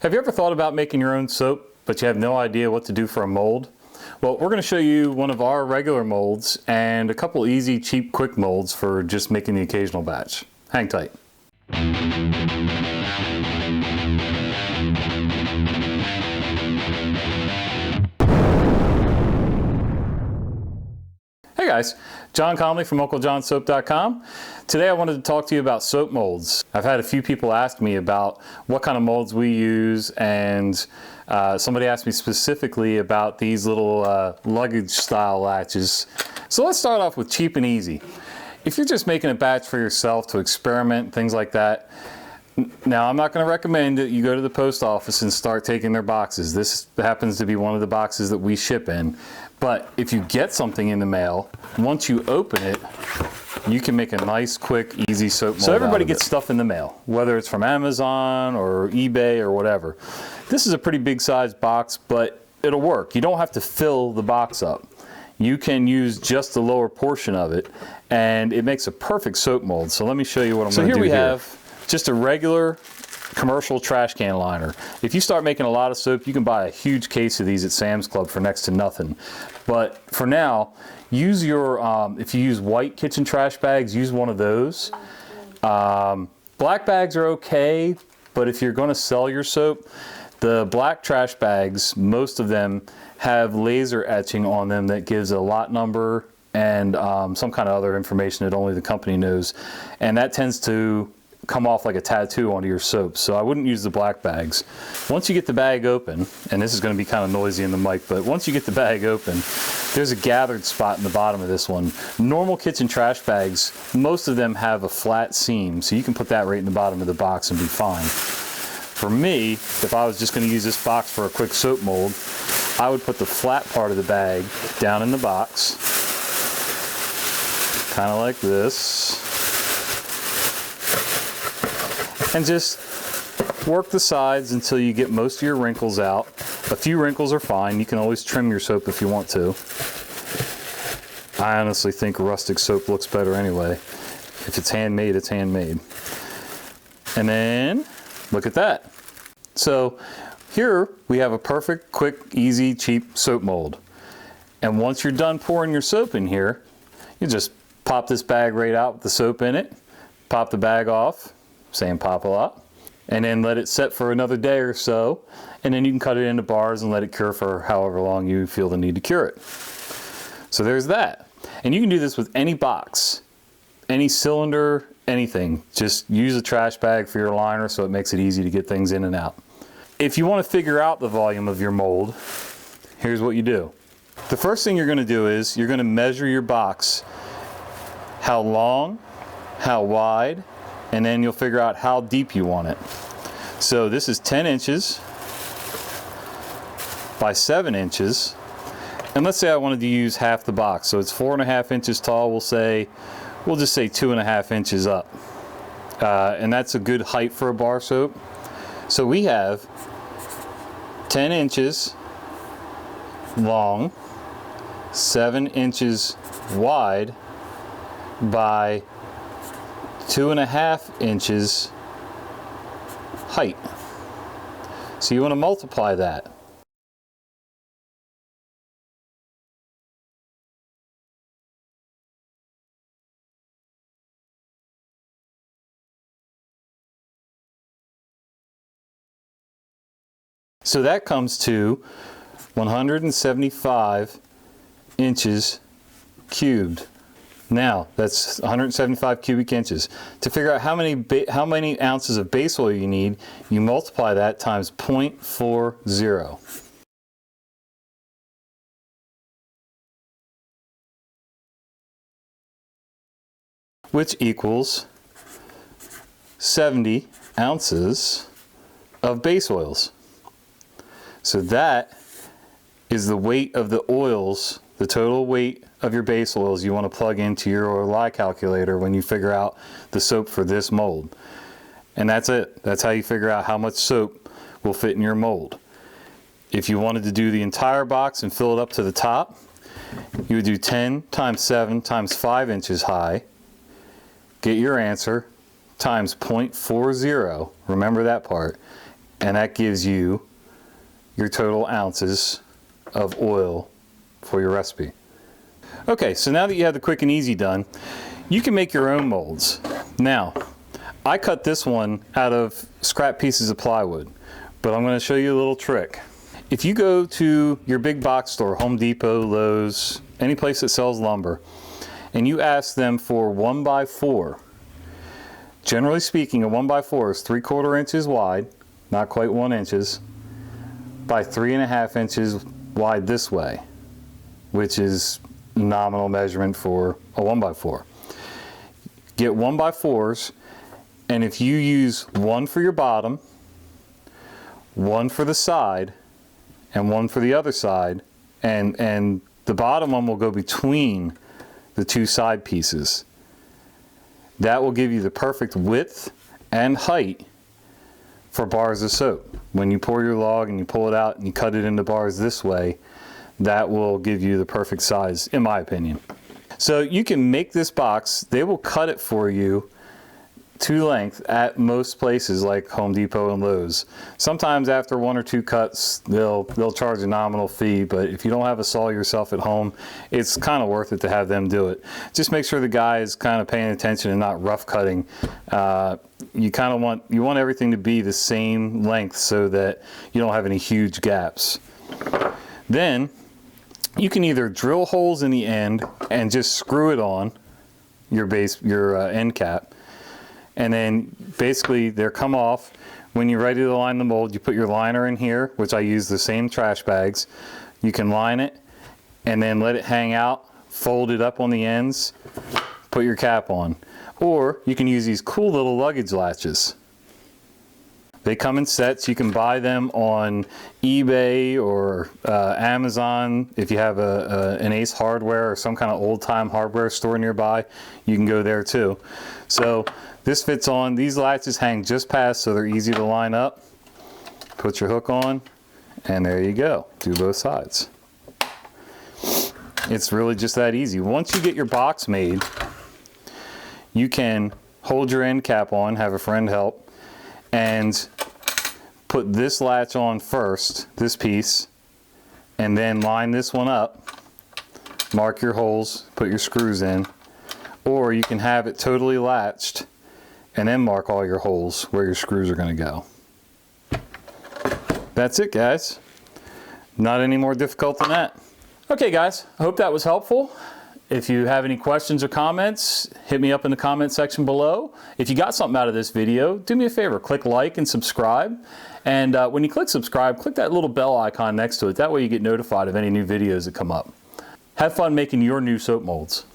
Have you ever thought about making your own soap, but you have no idea what to do for a mold? Well, we're going to show you one of our regular molds and a couple easy, cheap, quick molds for just making the occasional batch. Hang tight. Hey guys, John Conley from UncleJohnSoap.com. Today I wanted to talk to you about soap molds. I've had a few people ask me about what kind of molds we use, and somebody asked me specifically about these little luggage style latches. So let's start off with cheap and easy. If you're just making a batch for yourself to experiment, things like that, now I'm not going to recommend that you go to the post office and start taking their boxes. This happens to be one of the boxes that we ship in. But if you get something in the mail, once you open it, you can make a nice, quick, easy soap mold. So everybody gets stuff in the mail, whether it's from Amazon or eBay or whatever. This is a pretty big size box, but it'll work. You don't have to fill the box up. You can use just the lower portion of it, and it makes a perfect soap mold. So let me show you what I'm going to do here. So here we have just a regular commercial trash can liner. If you start making a lot of soap, you can buy a huge case of these at Sam's Club for next to nothing. But for now, use your, if you use white kitchen trash bags, use one of those. Black bags are okay, but if you're going to sell your soap, the black trash bags, most of them have laser etching on them that gives a lot number and some kind of other information that only the company knows. And that tends to come off like a tattoo onto your soap, so I wouldn't use the black bags. Once you get the bag open, and this is going to be kind of noisy in the mic, but once you get the bag open, there's a gathered spot in the bottom of this one. Normal kitchen trash bags, most of them have a flat seam, so you can put that right in the bottom of the box and be fine. For me, if I was just going to use this box for a quick soap mold, I would put the flat part of the bag down in the box, kind of like this, and just work the sides until you get most of your wrinkles out. A few wrinkles are fine. You can always trim your soap if you want to. I honestly think rustic soap looks better anyway. If it's handmade, it's handmade. And then, look at that. So here we have a perfect, quick, easy, cheap soap mold. And once you're done pouring your soap in here, you just pop this bag right out with the soap in it, pop the bag off, saying pop a lot, and then let it set for another day or so, and then you can cut it into bars and let it cure for however long you feel the need to cure it. So there's that. And you can do this with any box, any cylinder, anything. Just use a trash bag for your liner so it makes it easy to get things in and out. If you want to figure out the volume of your mold, here's what you do. The first thing you're going to do is you're going to measure your box, how long, how wide, and then you'll figure out how deep you want it. So this is 10 inches by 7 inches. And let's say I wanted to use half the box. So it's 4.5 inches tall. We'll just say 2.5 inches up. And that's a good height for a bar soap. So we have 10 inches long, 7 inches wide by 2.5 inches height. So you want to multiply that. So that comes to 175 inches cubed. Now, that's 175 cubic inches. To figure out how many ounces of base oil you need, you multiply that times 0.40. Which equals 70 ounces of base oils. So that is the weight of the oils, the total weight of your base oils you want to plug into your lye calculator when you figure out the soap for this mold. And that's it. That's how you figure out how much soap will fit in your mold. If you wanted to do the entire box and fill it up to the top, you would do 10 times 7 times 5 inches high, get your answer, times 0.40, remember that part, and that gives you your total ounces of oil for your recipe. Okay, so now that you have the quick and easy done, you can make your own molds. Now, I cut this one out of scrap pieces of plywood, but I'm going to show you a little trick. If you go to your big box store, Home Depot, Lowe's, any place that sells lumber, and you ask them for 1x4, generally speaking, a 1x4 is 3/4 inches wide, not quite 1 inch, by 3.5 inches wide this way, which is nominal measurement for a 1x4. Get 1x4s, and if you use one for your bottom, one for the side, and one for the other side, and the bottom one will go between the two side pieces. That will give you the perfect width and height for bars of soap. When you pour your log and you pull it out and you cut it into bars this way, that will give you the perfect size, in my opinion. So you can make this box. They will cut it for you to length at most places like Home Depot and Lowe's. Sometimes after 1 or 2 cuts, they'll charge a nominal fee, but if you don't have a saw yourself at home, it's kind of worth it to have them do it. Just make sure the guy is kind of paying attention and not rough cutting. You want everything to be the same length so that you don't have any huge gaps. Then you can either drill holes in the end and just screw it on your end cap, and then basically they'll come off. When you're ready to line the mold, you put your liner in here, which I use the same trash bags. You can line it and then let it hang out, fold it up on the ends, put your cap on. Or you can use these cool little luggage latches. They come in sets. You can buy them on eBay or Amazon. If you have an Ace Hardware or some kind of old-time hardware store nearby, you can go there too. So this fits on. These latches hang just past, so they're easy to line up. Put your hook on, and there you go. Do both sides. It's really just that easy. Once you get your box made, you can hold your end cap on, have a friend help, and put this latch on first, this piece, and then line this one up, mark your holes, put your screws in, or you can have it totally latched and then mark all your holes where your screws are going to go. That's it, guys. Not any more difficult than that. Okay, guys, I hope that was helpful. If you have any questions or comments, hit me up in the comment section below. If you got something out of this video, do me a favor, click like and subscribe. And when you click subscribe, click that little bell icon next to it. That way you get notified of any new videos that come up. Have fun making your new soap molds.